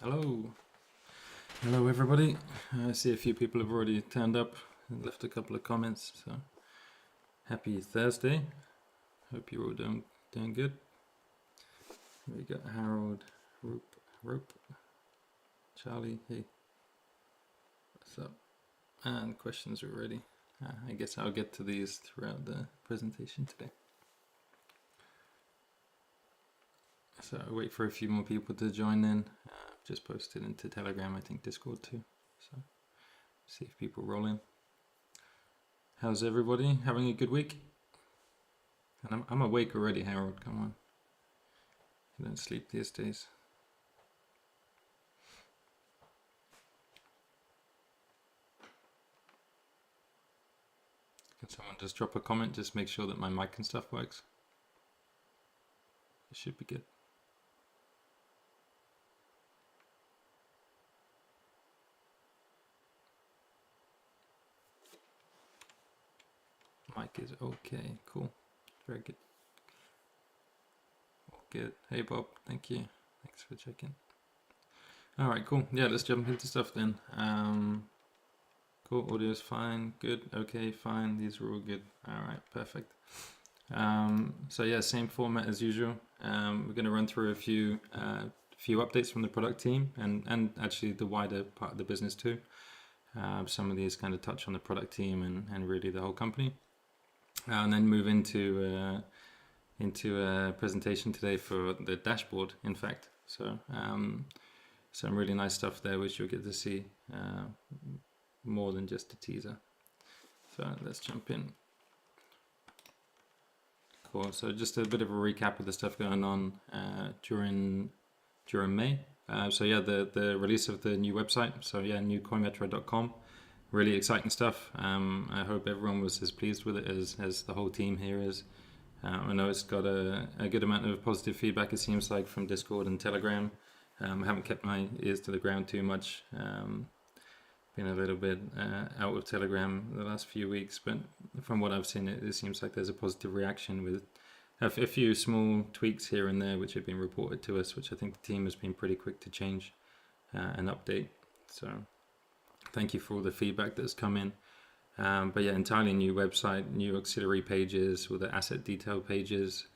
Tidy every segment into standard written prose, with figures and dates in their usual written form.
Hello. Hello, everybody. I see a few people have already turned up and left a couple of comments. So happy Thursday. Hope you're all doing good. We got Harold, Rope, Charlie. Hey, what's up? And questions are ready. I guess I'll get to these throughout the presentation today. So I'll wait for a few more people to join in. Just posted into Telegram, I think Discord too. So see if people roll in. How's everybody? Having a good week? And I'm awake already, Harold. Come on. You don't sleep these days. Can someone just drop a comment? Just make sure that my mic and stuff works. It should be good. Mic is okay. Cool. Very good. All good. Hey, Bob. Thank you. Thanks for checking. All right, cool. Yeah, let's jump into stuff then. Cool. Audio's fine. Good. Okay, fine. These are all good. All right, perfect. So yeah, same format as usual. We're going to run through a few updates from the product team and actually the wider part of the business too. Some of these kind of touch on the product team and really the whole company, and then move into a presentation today for the dashboard. In fact, so some really nice stuff there, which you'll get to see more than just a teaser. So let's jump in. Cool. So just a bit of a recap of the stuff going on during May. So yeah, the release of the new website. So yeah, new Coinmetro.com. Really exciting stuff. I hope everyone was as pleased with it as the whole team here is. I know it's got a good amount of positive feedback, it seems like, from Discord and Telegram. I haven't kept my ears to the ground too much. Been a little bit out of Telegram the last few weeks, but from what I've seen, it seems like there's a positive reaction with a few small tweaks here and there which have been reported to us, which I think the team has been pretty quick to change and update. So thank you for all the feedback that's come in. But yeah, entirely new website, new auxiliary pages, all the asset detail pages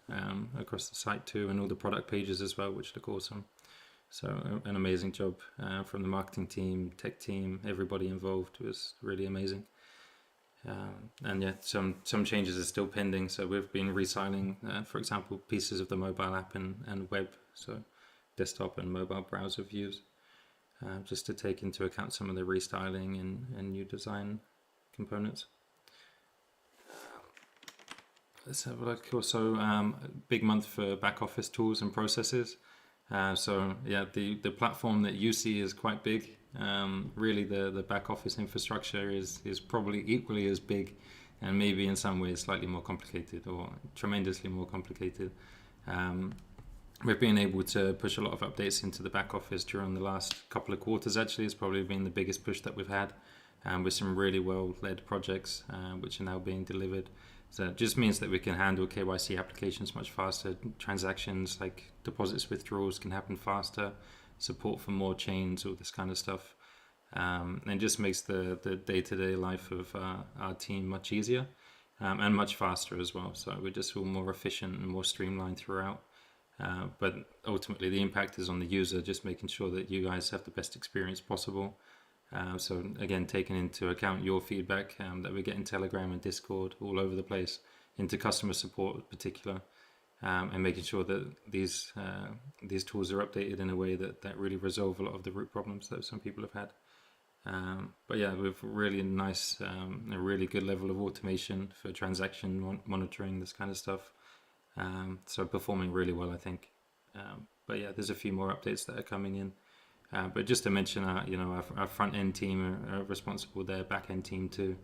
across the site too, and all the product pages as well, which look awesome. So an amazing job from the marketing team, tech team, everybody involved was really amazing. And yeah, some changes are still pending. So we've been restyling, for example, pieces of the mobile app and web, so desktop and mobile browser views, just to take into account some of the restyling and new design components. Let's have a look. Also, big month for back office tools and processes. So yeah, the platform that you see is quite big. Really, the back office infrastructure is probably equally as big, and maybe in some ways slightly more complicated or tremendously more complicated. We've been able to push a lot of updates into the back office during the last couple of quarters. Actually, it's probably been the biggest push that we've had, with some really well-led projects which are now being delivered. So it just means that we can handle KYC applications much faster. Transactions like deposits, withdrawals can happen faster. Support for more chains, all this kind of stuff. And just makes the day-to-day life of our team much easier and much faster as well. So we're just all more efficient and more streamlined throughout. But ultimately the impact is on the user, just making sure that you guys have the best experience possible. So again, taking into account your feedback that we get in Telegram and Discord all over the place, into customer support in particular, and making sure that these tools are updated in a way that really resolve a lot of the root problems that some people have had. But yeah, with really nice, a really good level of automation for transaction monitoring, this kind of stuff. So performing really well, I think. But yeah, there's a few more updates that are coming in. But just to mention, our front end team are responsible, their back end team too,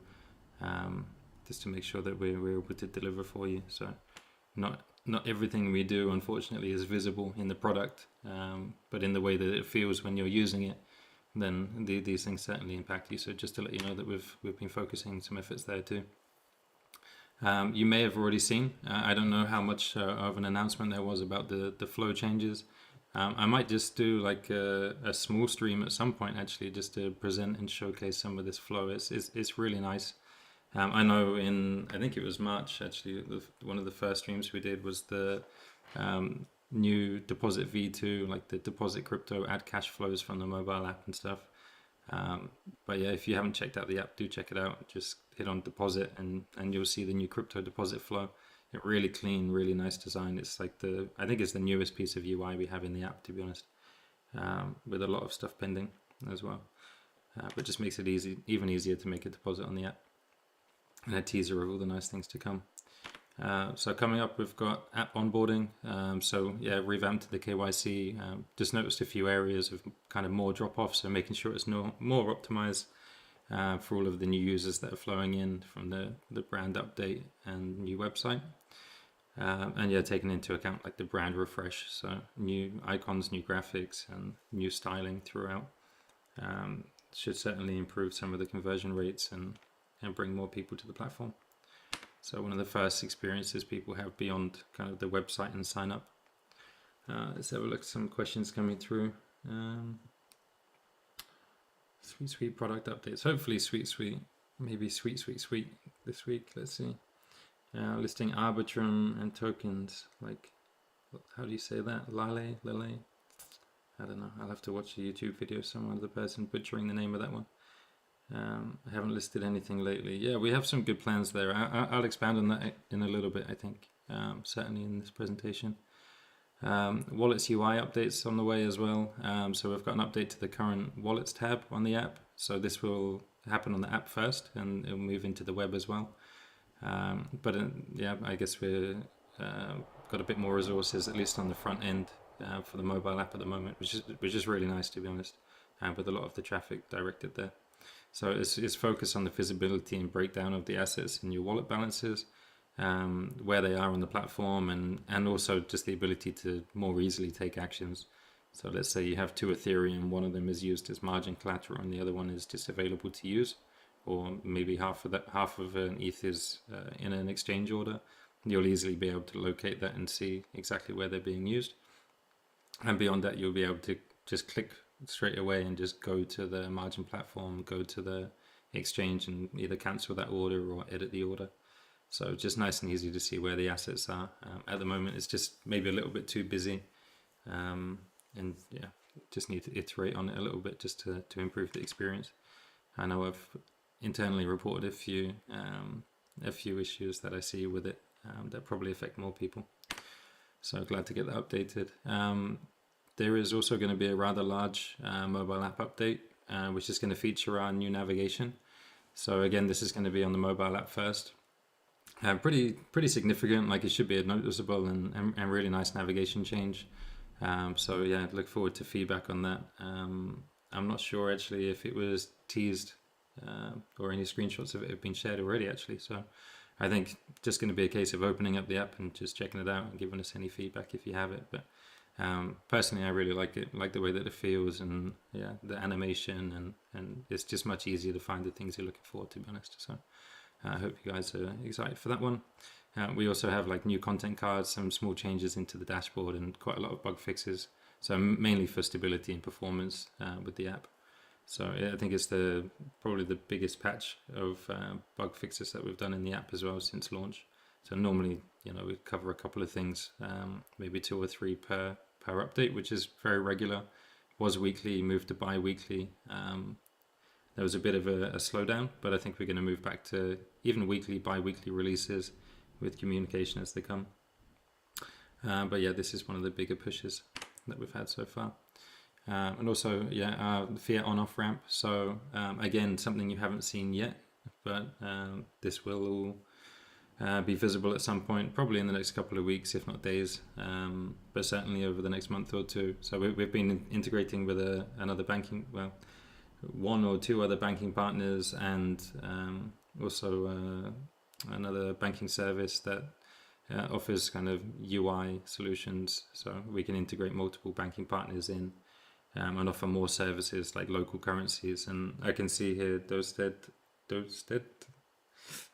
just to make sure that we're able to deliver for you. So not everything we do, unfortunately, is visible in the product, but in the way that it feels when you're using it, then these things certainly impact you. So just to let you know that we've been focusing some efforts there too. You may have already seen, I don't know how much of an announcement there was about the flow changes. I might just do like a small stream at some point, actually, just to present and showcase some of this flow. It's really nice. I know I think it was March, actually, one of the first streams we did was the new deposit V2, like the deposit crypto, add cash flows from the mobile app and stuff. But yeah, if you haven't checked out the app, do check it out. Just hit on deposit and you'll see the new crypto deposit flow. Really clean, really nice design. It's like I think it's the newest piece of UI we have in the app, to be honest, with a lot of stuff pending as well. But just makes it even easier to make a deposit on the app. And a teaser of all the nice things to come. So coming up, we've got app onboarding. So yeah, revamped the KYC. Just noticed a few areas of kind of more drop off. So making sure it's more optimized for all of the new users that are flowing in from the brand update and new website. And yeah, taking into account like the brand refresh. So new icons, new graphics, and new styling throughout. Should certainly improve some of the conversion rates and bring more people to the platform. So one of the first experiences people have beyond kind of the website and sign up. Let's have a look at some questions coming through. Sweet product updates. Hopefully sweet, maybe sweet this week. Let's see. Listing Arbitrum and tokens. Like, how do you say that? Lale? I don't know. I'll have to watch a YouTube video. Some other person butchering the name of that one. I haven't listed anything lately. Yeah, we have some good plans there. I'll expand on that in a little bit, I think, certainly in this presentation. Wallets UI updates on the way as well. So we've got an update to the current Wallets tab on the app. So this will happen on the app first and it'll move into the web as well. But yeah, I guess we've got a bit more resources, at least on the front end, for the mobile app at the moment, which is really nice, to be honest, with a lot of the traffic directed there. So it's focused on the visibility and breakdown of the assets in your wallet balances, where they are on the platform, and also just the ability to more easily take actions. So let's say you have two Ethereum, one of them is used as margin collateral and the other one is just available to use, or maybe half of an ETH is in an exchange order. You'll easily be able to locate that and see exactly where they're being used. And beyond that, you'll be able to just click straight away and just go to the margin platform, go to the exchange and either cancel that order or edit the order. So just nice and easy to see where the assets are. At the moment, it's just maybe a little bit too busy. And yeah, just need to iterate on it a little bit just to improve the experience. I know I've internally reported a few issues that I see with it that probably affect more people. So glad to get that updated. There is also going to be a rather large mobile app update, which is going to feature our new navigation. So again, this is going to be on the mobile app first. Pretty significant, like it should be a noticeable and really nice navigation change. So yeah, look forward to feedback on that. I'm not sure actually if it was teased or any screenshots of it have been shared already actually. So I think just going to be a case of opening up the app and just checking it out and giving us any feedback if you have it. But personally, I really like it, like the way that it feels, and yeah, the animation, and it's just much easier to find the things you're looking for, to be honest. So I hope you guys are excited for that one. We also have like new content cards, some small changes into the dashboard, and quite a lot of bug fixes. So mainly for stability and performance with the app. So yeah, I think it's probably the biggest patch of bug fixes that we've done in the app as well since launch. So normally, we cover a couple of things, maybe 2 or 3 per update, which is very regular. Was weekly, moved to bi-weekly. There was a bit of a slowdown, but I think we're going to move back to even weekly, bi-weekly releases with communication as they come. But yeah, this is one of the bigger pushes that we've had so far. And also, yeah, the fiat on-off ramp. So again, something you haven't seen yet, but this will all be visible at some point, probably in the next couple of weeks, if not days, but certainly over the next month or two. So we've been integrating with another banking, 1 or 2 other banking partners, and also another banking service that offers kind of UI solutions, so we can integrate multiple banking partners in and offer more services like local currencies. And I can see here Dosted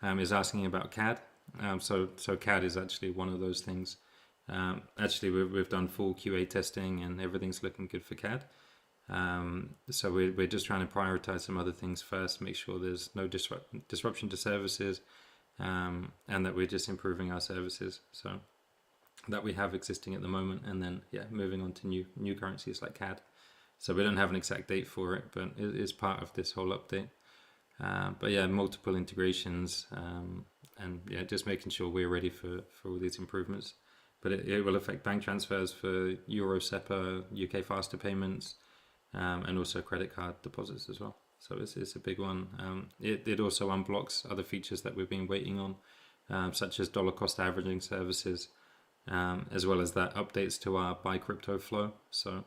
is asking about CAD. So CAD is actually one of those things. Actually, we've done full QA testing and everything's looking good for CAD. So we're just trying to prioritize some other things first, make sure there's no disruption to services, and that we're just improving our services so that we have existing at the moment, and then moving on to new currencies like CAD. So we don't have an exact date for it, but it is part of this whole update. But yeah, multiple integrations, and just making sure we're ready for all these improvements. But it will affect bank transfers for Euro, SEPA, UK faster payments, and also credit card deposits as well. So it's a big one. It also unblocks other features that we've been waiting on, such as dollar cost averaging services, as well as that updates to our buy crypto flow. So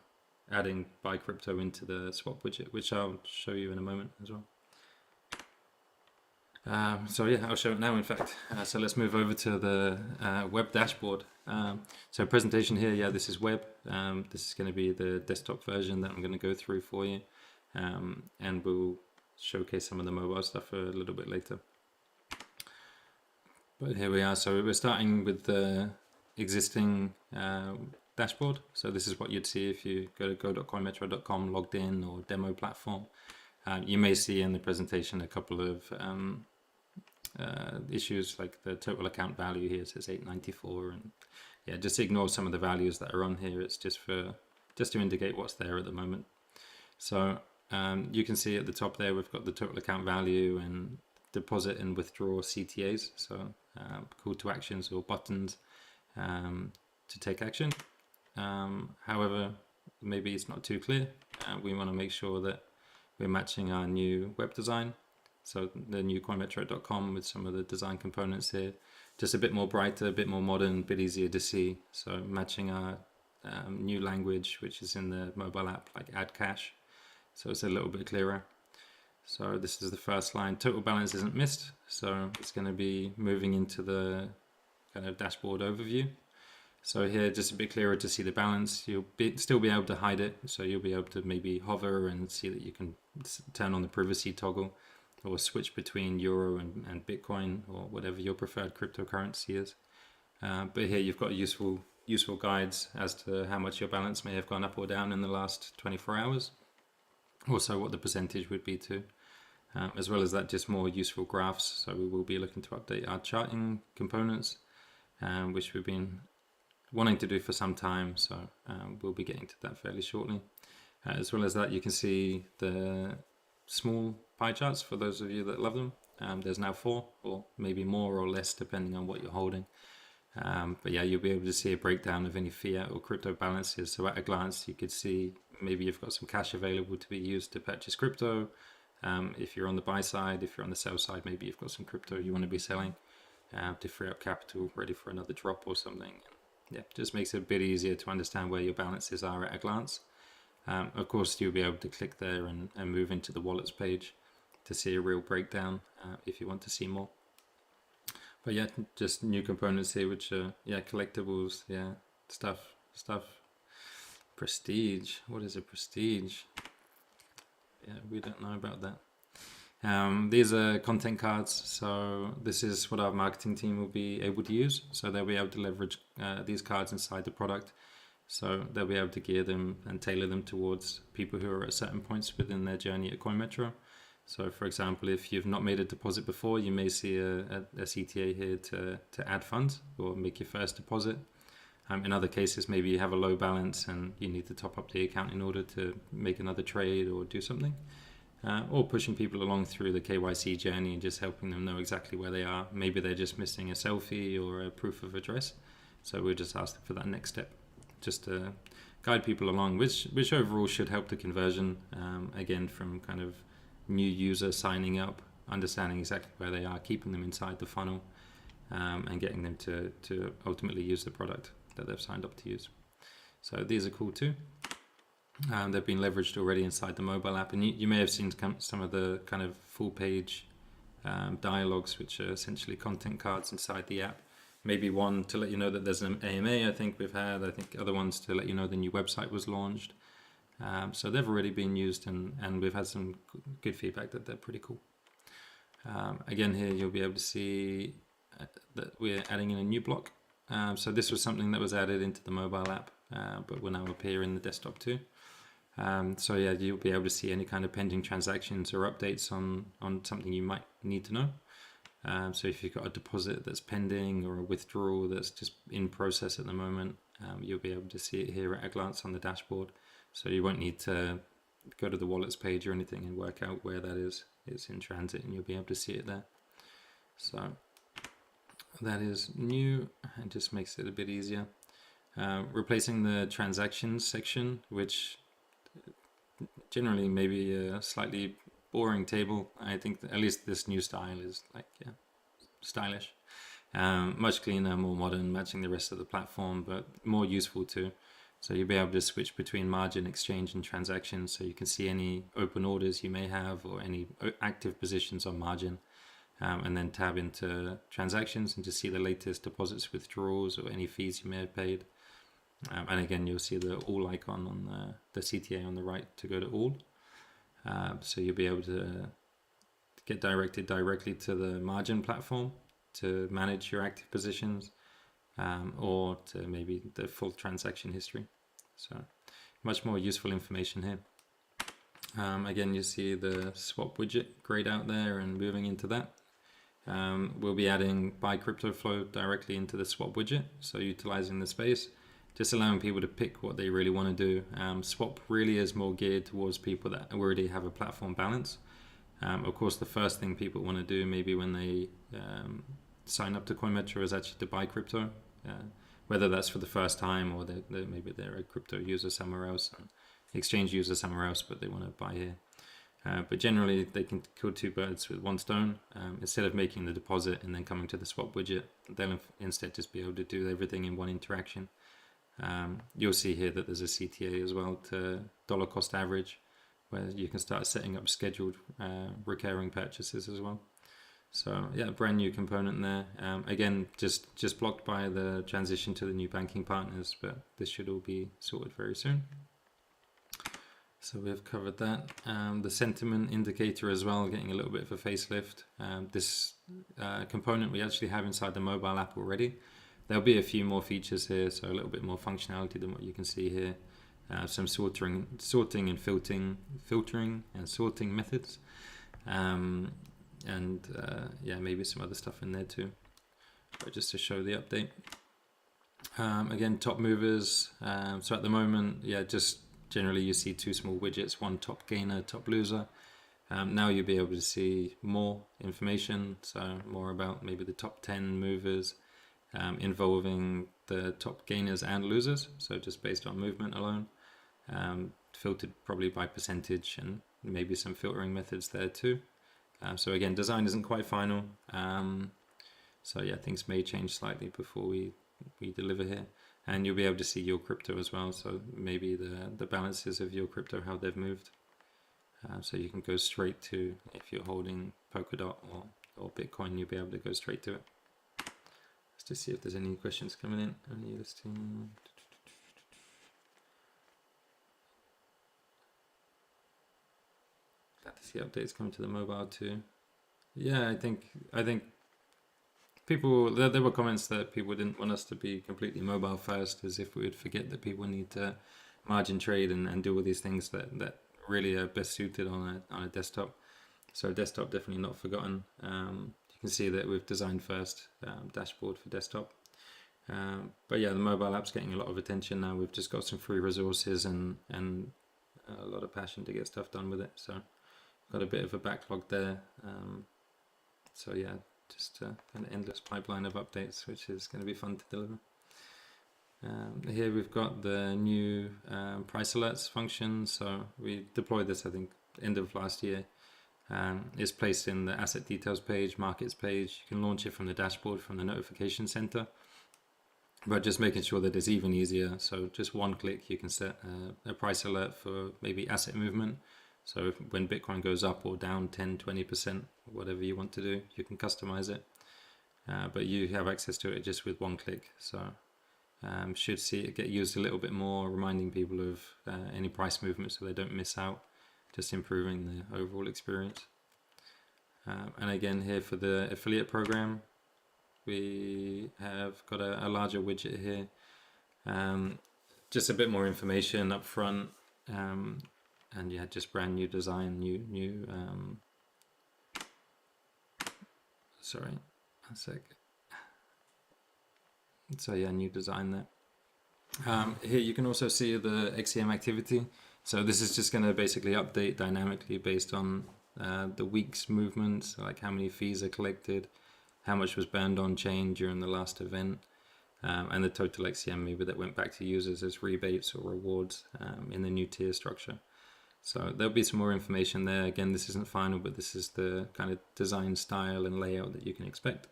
adding buy crypto into the swap widget, which I'll show you in a moment as well. So I'll show it now, in fact. So let's move over to the web dashboard. So presentation here, this is web. This is going to be the desktop version that I'm going to go through for you. And we'll showcase some of the mobile stuff a little bit later. But here we are. So we're starting with the existing dashboard. So this is what you'd see if you go to go.coinmetro.com, logged in, or demo platform. You may see in the presentation a couple of issues, like the total account value here says 894, and just ignore some of the values that are on here. It's just to indicate what's there at the moment. So you can see at the top there we've got the total account value and deposit and withdraw CTAs, so call to actions or buttons to take action. However, maybe it's not too clear. We want to make sure that we're matching our new web design, so the new coinmetro.com with some of the design components here, just a bit more brighter, a bit more modern, a bit easier to see. So matching our new language, which is in the mobile app, like add cash, so it's a little bit clearer. So this is the first line. Total balance isn't missed, so it's going to be moving into the kind of dashboard overview. So here, just a bit clearer to see the balance. You'll still be able to hide it, so you'll be able to maybe hover and see that you can turn on the privacy toggle, or switch between Euro and Bitcoin, or whatever your preferred cryptocurrency is. But here you've got useful guides as to how much your balance may have gone up or down in the last 24 hours. Also what the percentage would be too. As well as that, just more useful graphs. So we will be looking to update our charting components, which we've been wanting to do for some time, so we'll be getting to that fairly shortly. As well as that, you can see the small pie charts for those of you that love them. There's now 4, or maybe more or less depending on what you're holding. But you'll be able to see a breakdown of any fiat or crypto balances. So at a glance, you could see maybe you've got some cash available to be used to purchase crypto. If you're on the buy side, if you're on the sell side, maybe you've got some crypto you want to be selling to free up capital, ready for another drop or something. Just makes it a bit easier to understand where your balances are at a glance. Of course, you'll be able to click there and move into the wallets page to see a real breakdown if you want to see more. But just new components here, which are collectibles, stuff. Prestige. What is a prestige? We don't know about that. These are content cards, so this is what our marketing team will be able to use. So they'll be able to leverage these cards inside the product. So they'll be able to gear them and tailor them towards people who are at certain points within their journey at Coinmetro. So for example, if you've not made a deposit before, you may see a CTA here to add funds or make your first deposit. In other cases, maybe you have a low balance and you need to top up the account in order to make another trade or do something. Or pushing people along through the KYC journey and just helping them know exactly where they are. Maybe they're just missing a selfie or a proof of address. So we'll just ask them for that next step, just to guide people along, which overall should help the conversion, again, from kind of new user signing up, understanding exactly where they are, keeping them inside the funnel, and getting them to ultimately use the product that they've signed up to use. So these are cool too. They've been leveraged already inside the mobile app, and you may have seen some of the kind of full page dialogues, which are essentially content cards inside the app. Maybe one to let you know that there's an AMA, I think other ones to let you know the new website was launched. So they've already been used, and we've had some good feedback that they're pretty cool. Again, here you'll be able to see that we're adding in a new block. So this was something that was added into the mobile app, but will now appear in the desktop too. So yeah, you'll be able to see any kind of pending transactions or updates on something you might need to know. So if you've got a deposit that's pending or a withdrawal that's just in process at the moment, you'll be able to see it here at a glance on the dashboard. So you won't need to go to the wallets page or anything and work out where that is. It's in transit and you'll be able to see it there. So that is new and just makes it a bit easier. Replacing the transactions section, which generally maybe a slightly boring table. I think at least this new style is like, yeah, stylish. Much cleaner, more modern, matching the rest of the platform, but more useful too. So you'll be able to switch between margin, exchange, and transactions, so you can see any open orders you may have or any active positions on margin, and then tab into transactions and just see the latest deposits, withdrawals, or any fees you may have paid. And again, you'll see the all icon on the CTA on the right to go to all. So you'll be able to get directed directly to the margin platform to manage your active positions, or to maybe the full transaction history. So much more useful information here. Again, you see the swap widget grayed out there and moving into that. We'll be adding buy crypto flow directly into the swap widget, so utilizing the space, just allowing people to pick what they really want to do. Swap really is more geared towards people that already have a platform balance. Of course, the first thing people want to do maybe when they sign up to Coinmetro is actually to buy crypto, whether that's for the first time or maybe they're a crypto user somewhere else, an exchange user somewhere else, but they want to buy here. But generally, they can kill two birds with one stone. Instead of making the deposit and then coming to the swap widget, they'll instead just be able to do everything in one interaction. You'll see here that there's a CTA as well to dollar cost average, where you can start setting up scheduled recurring purchases as well. So yeah, brand new component there. Again, just blocked by the transition to the new banking partners, but this should all be sorted very soon. So we've covered that. The sentiment indicator as well, getting a little bit of a facelift. This component we actually have inside the mobile app already. There'll be a few more features here, so a little bit more functionality than what you can see here. Some sorting and filtering and sorting methods. Yeah, maybe some other stuff in there too, but just to show the update. Again, top movers. So at the moment, yeah, just generally you see two small widgets, one top gainer, top loser. Now you'll be able to see more information, so more about maybe the top 10 movers, involving the top gainers and losers, so just based on movement alone, filtered probably by percentage, and maybe some filtering methods there too. So again, design isn't quite final, so yeah, things may change slightly before we deliver here. And you'll be able to see your crypto as well, so maybe the balances of your crypto, how they've moved. So you can go straight to, if you're holding Polkadot or Bitcoin, you'll be able to go straight to it. Let's just see if there's any questions coming in. Only listing. Glad to see updates coming to the mobile too. Yeah, I think people, there were comments that people didn't want us to be completely mobile first, as if we would forget that people need to margin trade and do all these things that really are best suited on a desktop. So desktop definitely not forgotten. You can see that we've designed first dashboard for desktop. But yeah, the mobile app's getting a lot of attention now. We've just got some free resources and a lot of passion to get stuff done with it. So got a bit of a backlog there. So yeah, just an endless pipeline of updates, which is going to be fun to deliver. Here we've got the new price alerts function. So we deployed this, I think, end of last year. It's placed in the asset details page, markets page. You can launch it from the dashboard, from the notification center, but just making sure that it's even easier. So just one click, you can set a price alert for maybe asset movement. So when Bitcoin goes up or down 10, 20%, whatever you want to do, you can customize it. But you have access to it just with one click. So should see it get used a little bit more, reminding people of any price movement so they don't miss out, just improving the overall experience. And again, here for the affiliate program, we have got a larger widget here. Just a bit more information up front, and yeah, just brand new design, new. Sorry, a sec. So yeah, new design there. Here you can also see the XCM activity. So this is just going to basically update dynamically based on the week's movements, like how many fees are collected, how much was burned on chain during the last event, and the total XCM maybe that went back to users as rebates or rewards in the new tier structure. So there'll be some more information there. Again, this isn't final, but this is the kind of design style and layout that you can expect.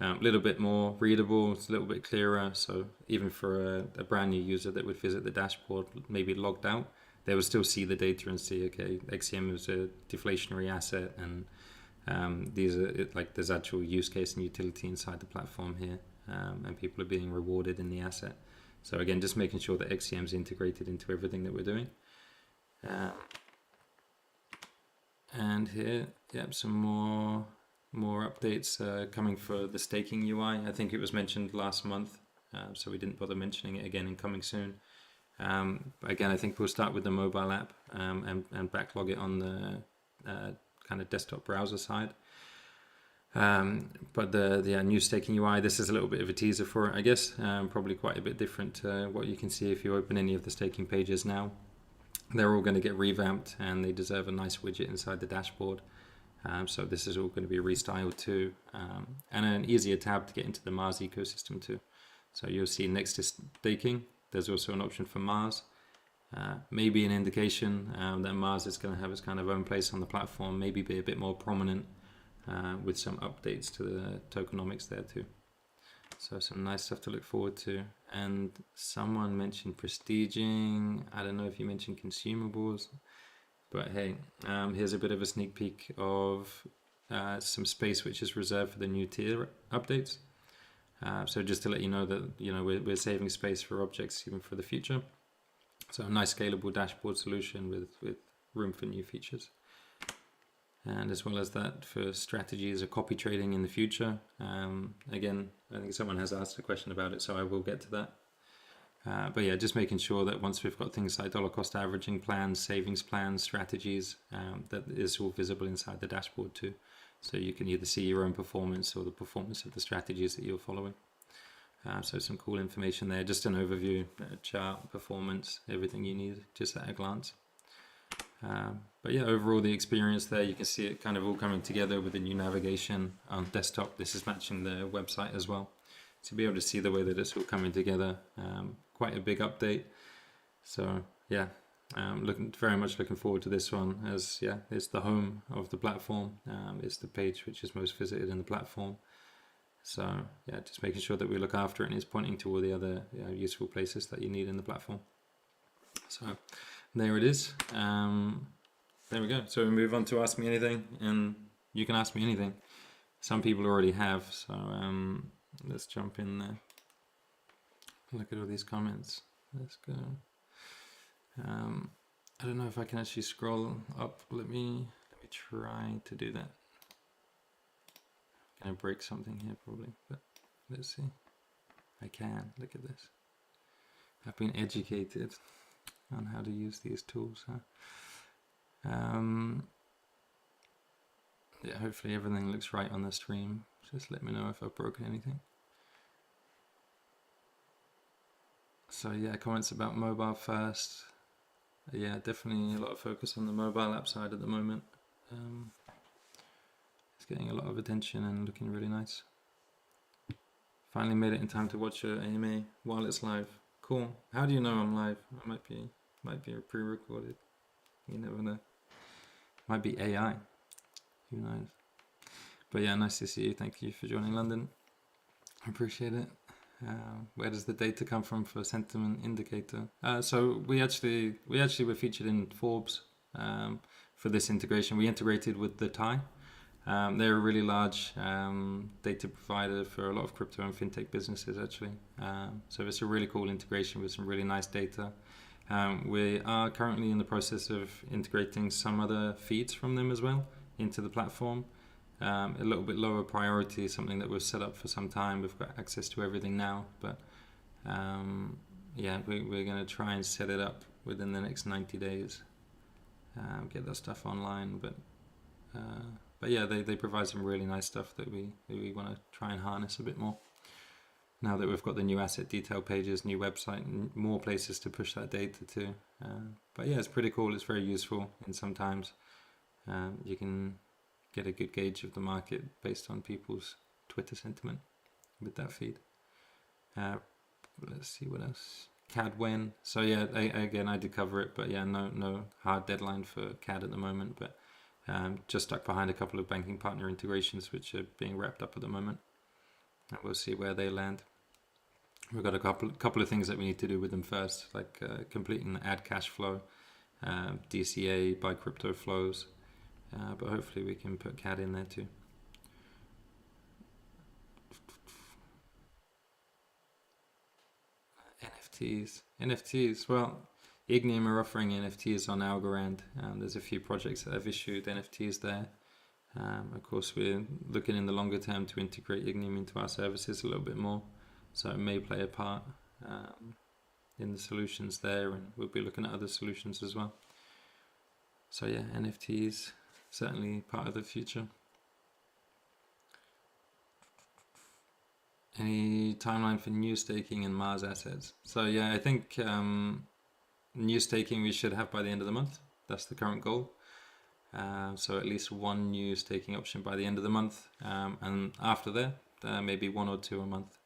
A little bit more readable, it's a little bit clearer. So even for a brand new user that would visit the dashboard, maybe logged out, they would still see the data and see, okay, XCM is a deflationary asset, and these are like there's actual use case and utility inside the platform here, and people are being rewarded in the asset. So again, just making sure that XCM is integrated into everything that we're doing. And here, yep, some more updates coming for the staking UI. I think it was mentioned last month, so we didn't bother mentioning it again in coming soon. Again, I think we'll start with the mobile app and backlog it on the kind of desktop browser side. But the new staking UI, this is a little bit of a teaser for it, I guess. Probably quite a bit different to what you can see if you open any of the staking pages now. They're all going to get revamped, and they deserve a nice widget inside the dashboard. So this is all going to be restyled too, and an easier tab to get into the Mars ecosystem too. So you'll see next to staking, there's also an option for Mars. Maybe an indication that Mars is going to have its kind of own place on the platform, maybe be a bit more prominent with some updates to the tokenomics there too. So some nice stuff to look forward to. And someone mentioned prestiging. I don't know if you mentioned consumables, but hey, here's a bit of a sneak peek of some space which is reserved for the new tier updates. So just to let you know that we're saving space for objects even for the future. So a nice scalable dashboard solution with room for new features. And as well as that, for strategies of copy trading in the future. Again, I think someone has asked a question about it, so I will get to that. But yeah, just making sure that once we've got things like dollar cost averaging plans, savings plans, strategies, that is all visible inside the dashboard too. So you can either see your own performance or the performance of the strategies that you're following. So some cool information there, just an overview, chart, performance, everything you need just at a glance. But yeah, overall the experience there, you can see it kind of all coming together with the new navigation on desktop. This is matching the website as well. To be able to see the way that it's all coming together, quite a big update. So yeah, very much looking forward to this one, as yeah, it's the home of the platform. It's the page which is most visited in the platform. So yeah, just making sure that we look after it and it's pointing to all the other useful places that you need in the platform. So there it is. There we go. So we move on to Ask Me Anything, and you can ask me anything. Some people already have, so let's jump in there. Look at all these comments. Let's go. I don't know if I can actually scroll up. Let me try to do that. I'm gonna break something here probably, but let's see. I can. Look at this. I've been educated on how to use these tools. Yeah, hopefully everything looks right on the stream. Just let me know if I've broken anything. So yeah, comments about mobile first. Yeah, definitely a lot of focus on the mobile app side at the moment. It's getting a lot of attention and looking really nice. Finally made it in time to watch your AMA while it's live. Cool. How do you know I'm live? It might be pre-recorded. You never know. Might be AI. Who knows? But yeah, nice to see you. Thank you for joining London. I appreciate it. Where does the data come from for sentiment indicator? So we actually were featured in Forbes for this integration. We integrated with the TIE. They're a really large data provider for a lot of crypto and fintech businesses actually. So it's a really cool integration with some really nice data. We are currently in the process of integrating some other feeds from them as well into the platform. A little bit lower priority, something that we've set up for some time. We've got access to everything now, but yeah, we're going to try and set it up within the next 90 days. Get that stuff online, but yeah, they provide some really nice stuff that we want to try and harness a bit more. Now that we've got the new asset detail pages, new website, and more places to push that data to. But yeah, it's pretty cool. It's very useful, and sometimes you can get a good gauge of the market based on people's Twitter sentiment with that feed. Let's see what else. CAD when. So yeah, again, I did cover it, but yeah, no hard deadline for CAD at the moment, but just stuck behind a couple of banking partner integrations which are being wrapped up at the moment, and we'll see where they land. We've got a couple of things that we need to do with them first, like completing the add cash flow, DCA, buy crypto flows, but hopefully we can put CAD in there too. NFTs. Well, Ignium are offering NFTs on Algorand. There's a few projects that have issued NFTs there. Of course, we're looking in the longer term to integrate Ignium into our services a little bit more, so it may play a part in the solutions there, and we'll be looking at other solutions as well. So yeah, NFTs certainly part of the future. Any timeline for new staking and Mars assets? So yeah, I think new staking we should have by the end of the month. That's the current goal. So at least one new staking option by the end of the month, and after that, maybe one or two a month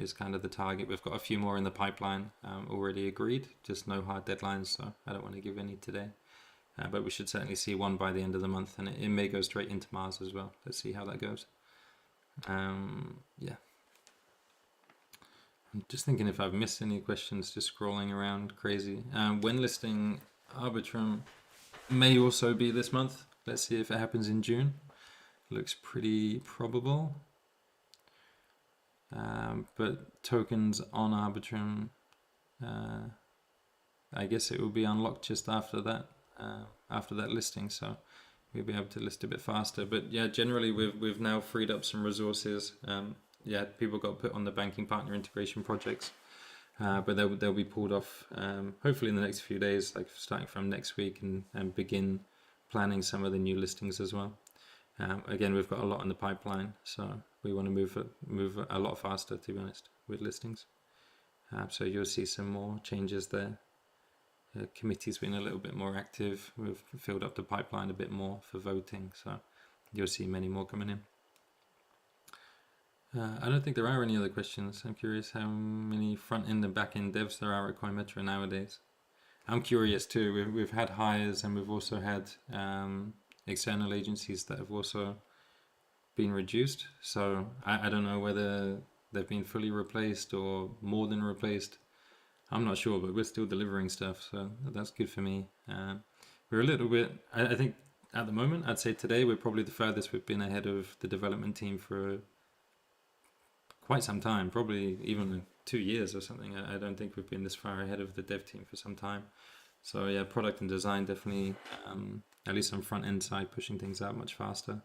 is kind of the target. We've got a few more in the pipeline already agreed, just no hard deadlines, so I don't want to give any today. But we should certainly see one by the end of the month, and it may go straight into Mars as well. Let's see how that goes. Yeah. I'm just thinking if I've missed any questions, just scrolling around crazy. When listing Arbitrum may also be this month. Let's see if it happens in June. Looks pretty probable. But tokens on Arbitrum, I guess it will be unlocked just after that listing, so we'll be able to list a bit faster. But yeah, generally we've now freed up some resources. Yeah, people got put on the banking partner integration projects, but they'll be pulled off hopefully in the next few days, like starting from next week, and begin planning some of the new listings as well. Again, we've got a lot in the pipeline, so we want to move a lot faster, to be honest, with listings. So you'll see some more changes there. The committee's been a little bit more active. We've filled up the pipeline a bit more for voting, so you'll see many more coming in. I don't think there are any other questions. I'm curious how many front-end and back-end devs there are at Coinmetro nowadays. I'm curious too. We've had hires, and we've also had external agencies that have also been reduced. So I don't know whether they've been fully replaced or more than replaced. I'm not sure, but we're still delivering stuff, so that's good for me. We're a little bit, I think at the moment, I'd say today we're probably the furthest we've been ahead of the development team for quite some time, probably even 2 years or something. I don't think we've been this far ahead of the dev team for some time. So yeah, product and design definitely, at least on front end side, pushing things out much faster.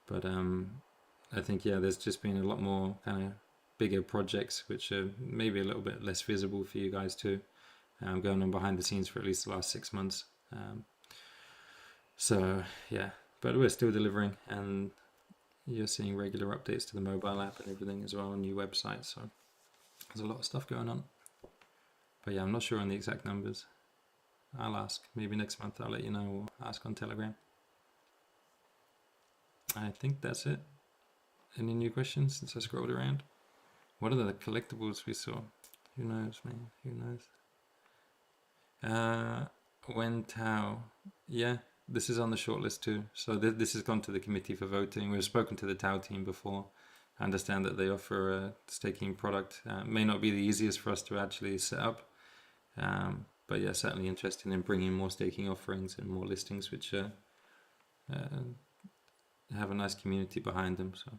But I think, yeah, there's just been a lot more kind of bigger projects which are maybe a little bit less visible for you guys too, going on behind the scenes for at least the last 6 months. So yeah, but we're still delivering, and you're seeing regular updates to the mobile app and everything as well, a new website, so there's a lot of stuff going on. But yeah, I'm not sure on the exact numbers. I'll ask, maybe next month I'll let you know, or ask on Telegram. I think that's it. Any new questions since I scrolled around? What are the collectibles we saw? Who knows, man? Who knows? When Tao, yeah, this is on the shortlist too. So this has gone to the committee for voting. We've spoken to the Tao team before. I understand that they offer a staking product. May not be the easiest for us to actually set up, but yeah, certainly interested in bringing more staking offerings and more listings which have a nice community behind them. So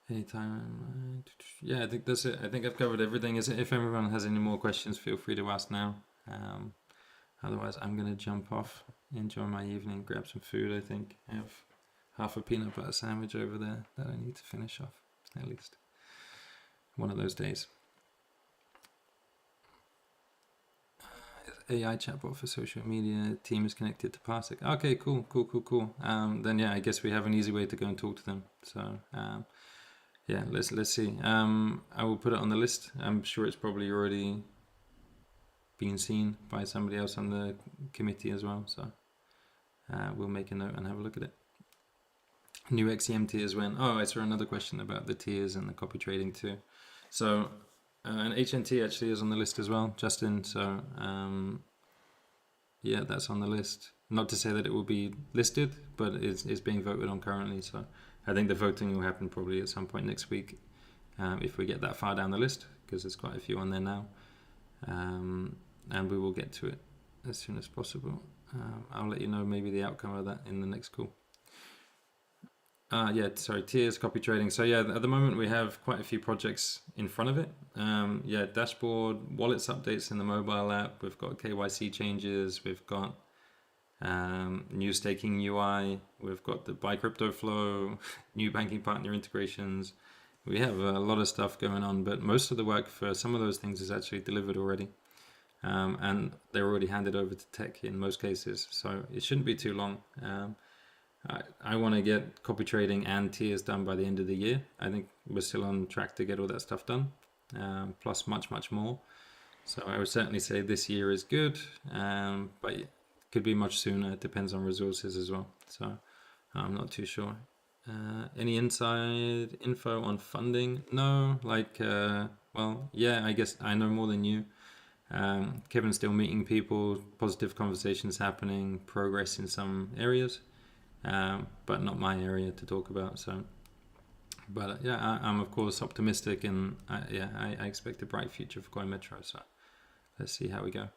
anytime, yeah, I think that's it. I think I've covered everything. If everyone has any more questions, feel free to ask now. Otherwise, I'm gonna jump off, enjoy my evening, grab some food. I think I have half a peanut butter sandwich over there that I need to finish off, at least one of those days. AI chatbot for social media. Team is connected to Parsec. Okay, cool. Then yeah, I guess we have an easy way to go and talk to them. So yeah, let's see. I will put it on the list. I'm sure it's probably already been seen by somebody else on the committee as well. So we'll make a note and have a look at it. New XEM tiers when? Oh, I saw another question about the tiers and the copy trading too. So and HNT actually is on the list as well, Justin. So yeah, that's on the list. Not to say that it will be listed, but it's being voted on currently. So I think the voting will happen probably at some point next week, if we get that far down the list, because there's quite a few on there now. And we will get to it as soon as possible. I'll let you know maybe the outcome of that in the next call. Tiers, copy trading. So yeah, at the moment we have quite a few projects in front of it. Dashboard, wallets updates in the mobile app. We've got KYC changes. We've got new staking UI. We've got the buy crypto flow, new banking partner integrations. We have a lot of stuff going on, but most of the work for some of those things is actually delivered already. And they're already handed over to tech in most cases. So it shouldn't be too long. I want to get copy trading and tiers done by the end of the year. I think we're still on track to get all that stuff done, plus much more. So I would certainly say this year is good, but it could be much sooner. It depends on resources as well. So I'm not too sure. Any inside info on funding? No, I guess I know more than you. Kevin's still meeting people, positive conversations happening, progress in some areas. But not my area to talk about. So, but I'm of course optimistic, and I expect a bright future for Coinmetro. So, let's see how we go.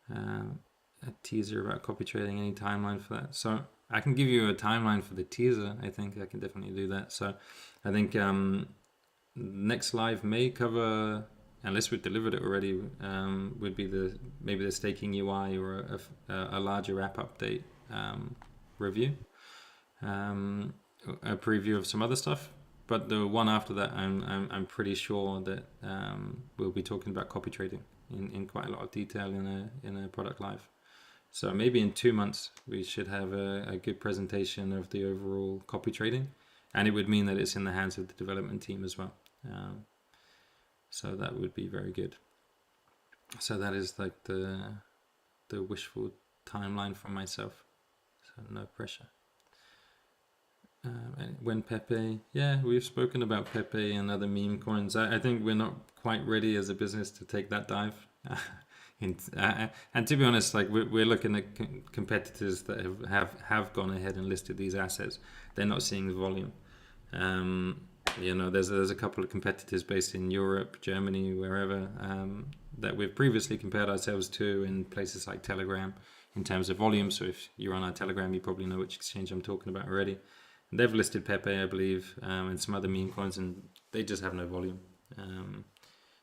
A teaser about copy trading. Any timeline for that? So I can give you a timeline for the teaser. I think I can definitely do that. So, I think next live may cover, unless we've delivered it already, would be maybe the staking UI or a larger app update. Review, a preview of some other stuff, but the one after that, I'm pretty sure that we'll be talking about copy trading in quite a lot of detail in a product live. So maybe in 2 months we should have a good presentation of the overall copy trading, and it would mean that it's in the hands of the development team as well. So that would be very good. So that is like the wishful timeline from myself. So no pressure. And when Pepe, we've spoken about Pepe and other meme coins. I think we're not quite ready as a business to take that dive. And to be honest, like we're looking at competitors that have gone ahead and listed these assets. They're not seeing the volume. There's a couple of competitors based in Europe, Germany, wherever, that we've previously compared ourselves to in places like Telegram in terms of volume. So if you're on our Telegram, you probably know which exchange I'm talking about already. And they've listed Pepe, I believe, and some other meme coins, and they just have no volume.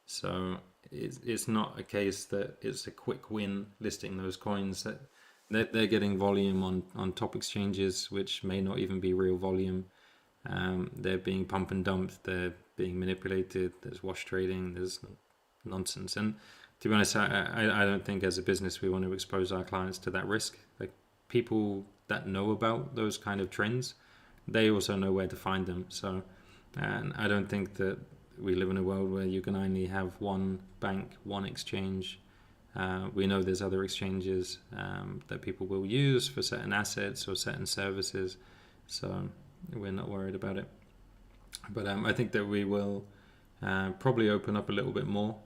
So it's not a case that it's a quick win listing those coins. That they're getting volume on top exchanges, which may not even be real volume. They're being pump and dumped. They're being manipulated. There's wash trading. There's nonsense. And to be honest, I don't think as a business we want to expose our clients to that risk. Like people that know about those kind of trends, they also know where to find them. So, and I don't think that we live in a world where you can only have one bank, one exchange. We know there's other exchanges that people will use for certain assets or certain services. So we're not worried about it. But I think that we will probably open up a little bit more.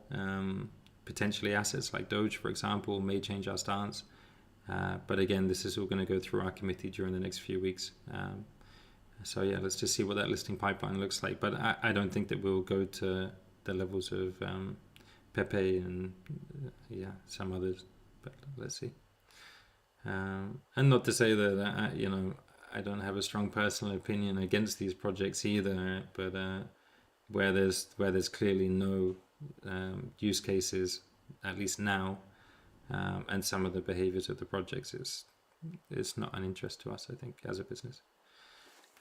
Potentially assets like Doge, for example, may change our stance. But again, this is all going to go through our committee during the next few weeks. So yeah, let's just see what that listing pipeline looks like. But I don't think that we'll go to the levels of Pepe and some others. But let's see. And not to say that I don't have a strong personal opinion against these projects either. But where there's clearly no use cases, at least now, and some of the behaviors of the projects is not an interest to us, I think, as a business.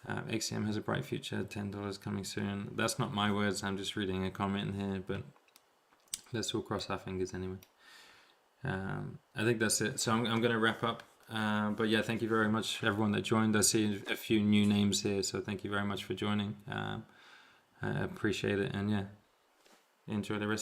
XCM has a bright future, $10 coming soon. That's not my words, I'm just reading a comment in here, but let's all cross our fingers anyway. I think that's it. So I'm going to wrap up. But yeah, thank you very much, everyone that joined. I see a few new names here, so thank you very much for joining. I appreciate it, and yeah, enjoy the rest.